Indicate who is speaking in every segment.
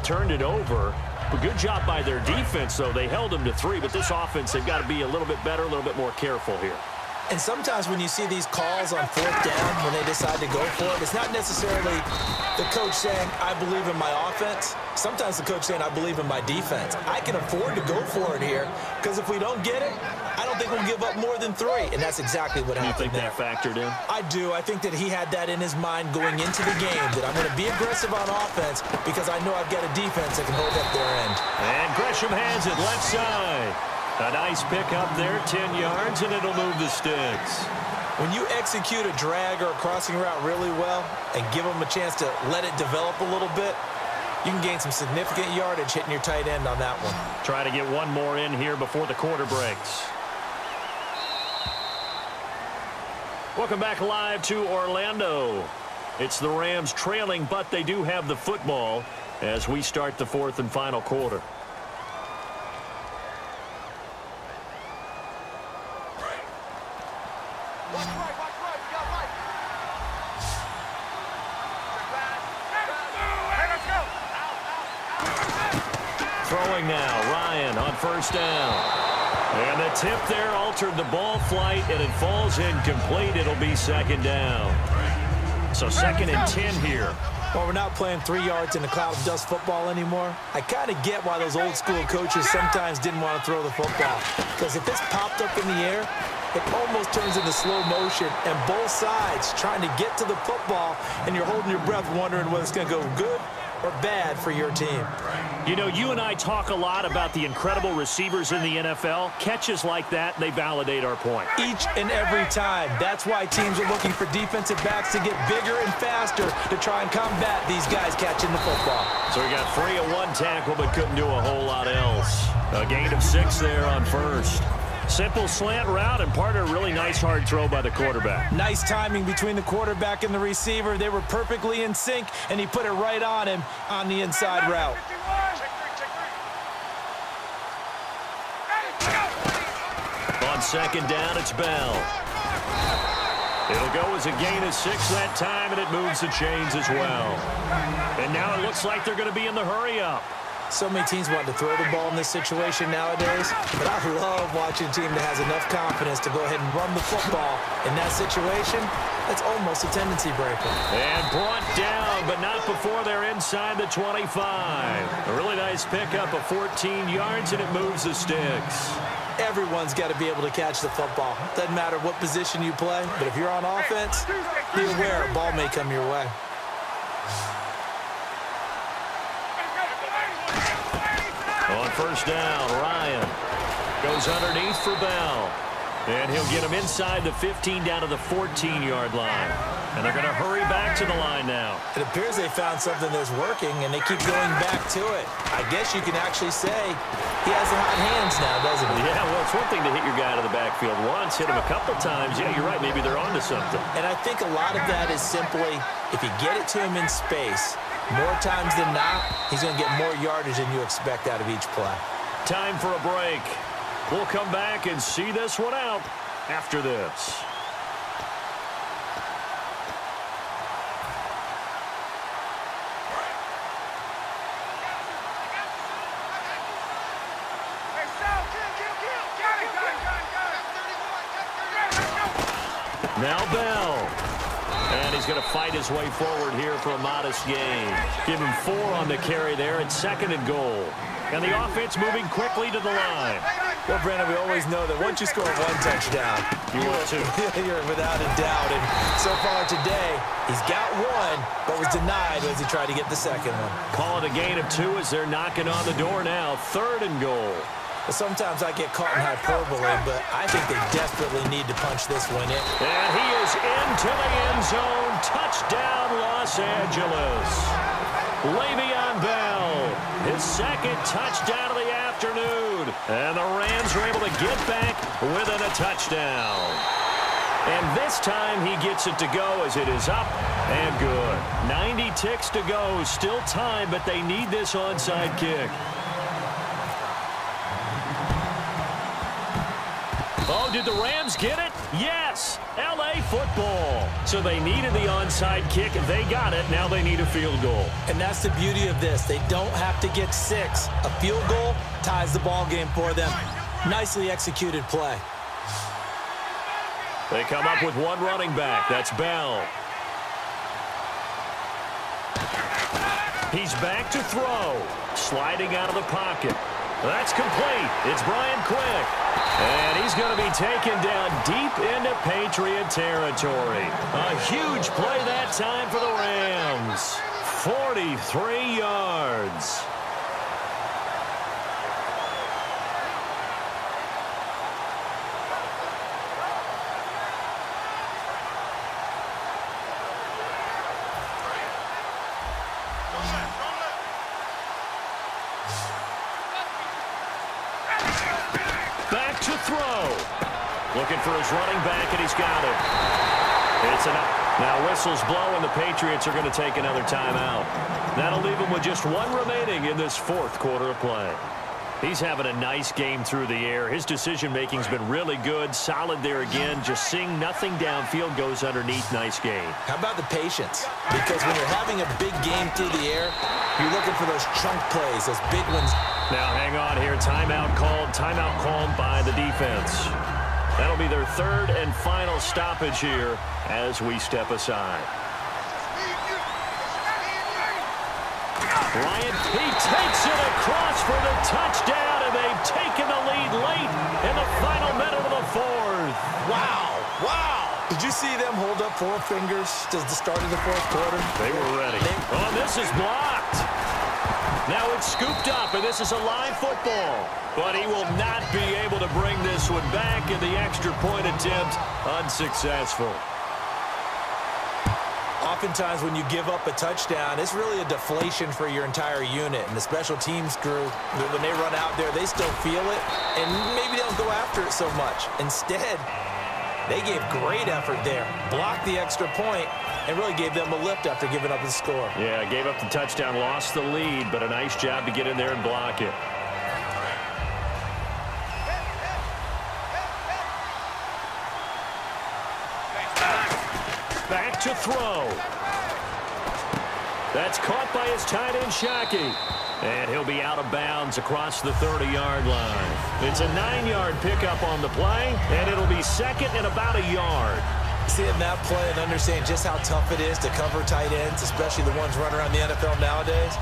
Speaker 1: turned it over. But good job by their defense, though. They held them to 3, but this offense, they've got to be a little bit better, a little bit more careful here.
Speaker 2: And sometimes when you see these calls on 4th down, when they decide to go for it, it's not necessarily the coach saying, I believe in my offense. Sometimes the coach saying, I believe in my defense. I can afford to go for it here because if we don't get it, I don't think we'll give up more than 3. And that's exactly what happened there.
Speaker 1: You think that factored in?
Speaker 2: I do. I think that he had that in his mind going into the game, that I'm going to be aggressive on offense because I know I've got a defense that can hold up their end.
Speaker 1: And Gresham has it left side. A nice pick up there, 10 yards, and it'll move the sticks.
Speaker 2: When you execute a drag or a crossing route really well and give them a chance to let it develop a little bit, you can gain some significant yardage hitting your tight end on that one.
Speaker 1: Try to get one more in here before the quarter breaks. Welcome back live to Orlando. It's the Rams trailing, but they do have the football as we start the 4th and final quarter. Throwing now, Ryan on 1st down. And the tip there altered the ball flight, and it falls incomplete. It'll be 2nd down. So 2nd and 10 here.
Speaker 2: Well, we're not playing 3 yards in a cloud of dust football anymore. I kind of get why those old school coaches sometimes didn't want to throw the football. Because if this popped up in the air, it almost turns into slow motion, and both sides trying to get to the football, and you're holding your breath wondering whether it's going to go good or bad for your team.
Speaker 1: You know, you and I talk a lot about the incredible receivers in the NFL. Catches like that, they validate our point.
Speaker 2: Each and every time. That's why teams are looking for defensive backs to get bigger and faster to try and combat these guys catching the football.
Speaker 1: So we got 3 of 1 tackle, but couldn't do a whole lot else. A gain of 6 there on 1st. Simple slant route, and part of a really nice hard throw by the quarterback.
Speaker 2: Nice timing between the quarterback and the receiver. They were perfectly in sync, and he put it right on him on the inside route.
Speaker 1: On 2nd down, it's Bell. It'll go as a gain of 6 that time, and it moves the chains as well. And now it looks like they're going to be in the hurry-up.
Speaker 2: So many teams want to throw the ball in this situation nowadays, but I love watching a team that has enough confidence to go ahead and run the football. In that situation, that's almost a tendency breaker.
Speaker 1: And brought down, but not before they're inside the 25. A really nice pickup of 14 yards, and it moves the sticks.
Speaker 2: Everyone's got to be able to catch the football. Doesn't matter what position you play, but if you're on offense, be aware a ball may come your way.
Speaker 1: On 1st down, Ryan goes underneath for Bell. And he'll get him inside the 15 down to the 14-yard line. And they're going to hurry back to the line now.
Speaker 2: It appears they found something that's working, and they keep going back to it. I guess you can actually say he has the hot hands now, doesn't he?
Speaker 1: Yeah, well, it's one thing to hit your guy out of the backfield once, hit him a couple times. Yeah, you're right. Maybe they're onto something.
Speaker 2: And I think a lot of that is simply if you get it to him in space, more times than not, he's going to get more yardage than you expect out of each play.
Speaker 1: Time for a break. We'll come back and see this one out after this. Now Bell. And he's going to fight his way forward here for a modest gain. Give him 4 on the carry there at 2nd and goal. And the offense moving quickly to the line.
Speaker 2: Well, Brandon, we always know that once you score 1 touchdown, you're without a doubt. And so far today, he's got 1, but was denied as he tried to get the 2nd one.
Speaker 1: Call it a gain of 2 as they're knocking on the door now. 3rd and goal.
Speaker 2: Well, sometimes I get caught in hyperbole, but I think they desperately need to punch this one in.
Speaker 1: And he is into the end zone. Touchdown, Los Angeles. Le'Veon Bell, his 2nd touchdown of the afternoon. And the Rams are able to get back within a touchdown. And this time he gets it to go as it is up and good. 90 ticks to go. Still time, but they need this onside kick. Oh, did the Rams get it? Yes! L.A. football. So they needed the onside kick. They got it. Now they need a field goal.
Speaker 2: And that's the beauty of this. They don't have to get 6. A field goal ties the ball game for them. Nicely executed play.
Speaker 1: They come up with one running back. That's Bell. He's back to throw. Sliding out of the pocket. That's complete. It's Brian Quick. And he's going to be taken down deep into Patriot territory. A huge play that time for the Rams. 43 yards. Back to throw. Looking for his running back, and he's got it. It's enough. Now whistles blow, and the Patriots are going to take another timeout. That'll leave them with just one remaining in this fourth quarter of play. He's having a nice game through the air. His decision-making's been really good. Solid there again. Just seeing nothing downfield, goes underneath. Nice game.
Speaker 2: How about the patience? Because when you're having a big game through the air, you're looking for those chunk plays, those big ones.
Speaker 1: Now hang on here. Timeout called by the defense. That'll be their third and final stoppage here as we step aside. Bryant, he takes it across for the touchdown, and they've taken the lead late in the final minute of the fourth.
Speaker 2: Wow, wow. Did you see them hold up 4 fingers to the start of the fourth quarter?
Speaker 1: They were ready. Oh, this is blocked. Now it's scooped up, and this is a live football. But he will not be able to bring this one back, and the extra point attempt unsuccessful.
Speaker 2: Oftentimes when you give up a touchdown, it's really a deflation for your entire unit. And the special teams crew, when they run out there, they still feel it, and maybe they don't go after it so much. Instead, they gave great effort there, blocked the extra point, and really gave them a lift after giving up the score.
Speaker 1: Yeah, gave up the touchdown, lost the lead, but a nice job to get in there and block it. Back to throw. That's caught by his tight end, Shockey. And he'll be out of bounds across the 30-yard line. It's a 9-yard pickup on the play, and it'll be second and about a yard.
Speaker 2: Seeing that play and understand just how tough it is to cover tight ends, especially the ones running around the NFL nowadays,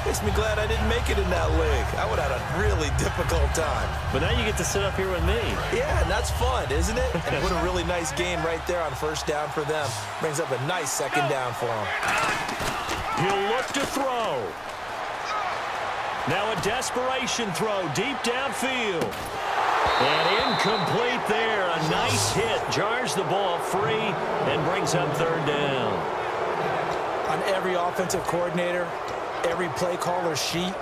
Speaker 2: makes me glad I didn't make it in that league. I would have had a really difficult time.
Speaker 1: But now you get to sit up here with me.
Speaker 2: Yeah, and that's fun, isn't it? And what a really nice game right there on first down for them. Brings up a nice second down for them.
Speaker 1: He'll look to throw. Now a desperation throw deep downfield. And incomplete there. A nice hit. Jars the ball free and brings up third down.
Speaker 2: On every offensive coordinator, every play caller sheet,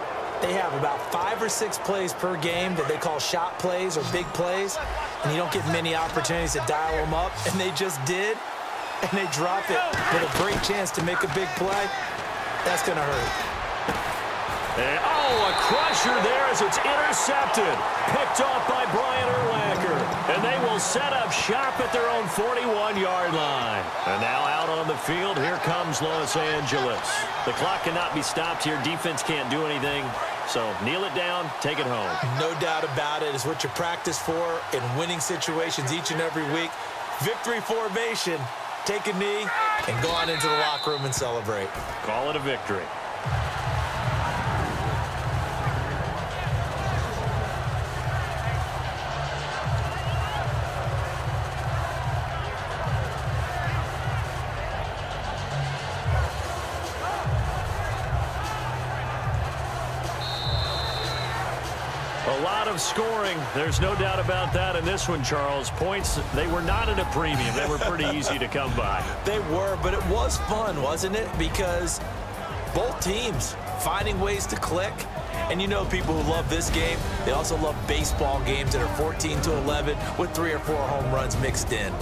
Speaker 2: they have about 5 or 6 plays per game that they call shot plays or big plays, and you don't get many opportunities to dial them up, and they just did, and they drop it with a great chance to make a big play. That's going to hurt.
Speaker 1: And, a crusher there as it's intercepted. Picked off by Brian Urlacher. And they will set up shop at their own 41-yard line. And now out on the field, here comes Los Angeles. The clock cannot be stopped here. Defense can't do anything. So kneel it down, take it home.
Speaker 2: No doubt about it. It's what you practice for in winning situations each and every week. Victory formation. Take a knee and go on into the locker room and celebrate.
Speaker 1: Call it a victory. A lot of scoring. There's no doubt about that in this one, Charles. Points, they were not at a premium. They were pretty easy to come by.
Speaker 2: They were, but it was fun, wasn't it? Because both teams finding ways to click. And you know people who love this game, they also love baseball games that are 14-11 with 3 or 4 home runs mixed in.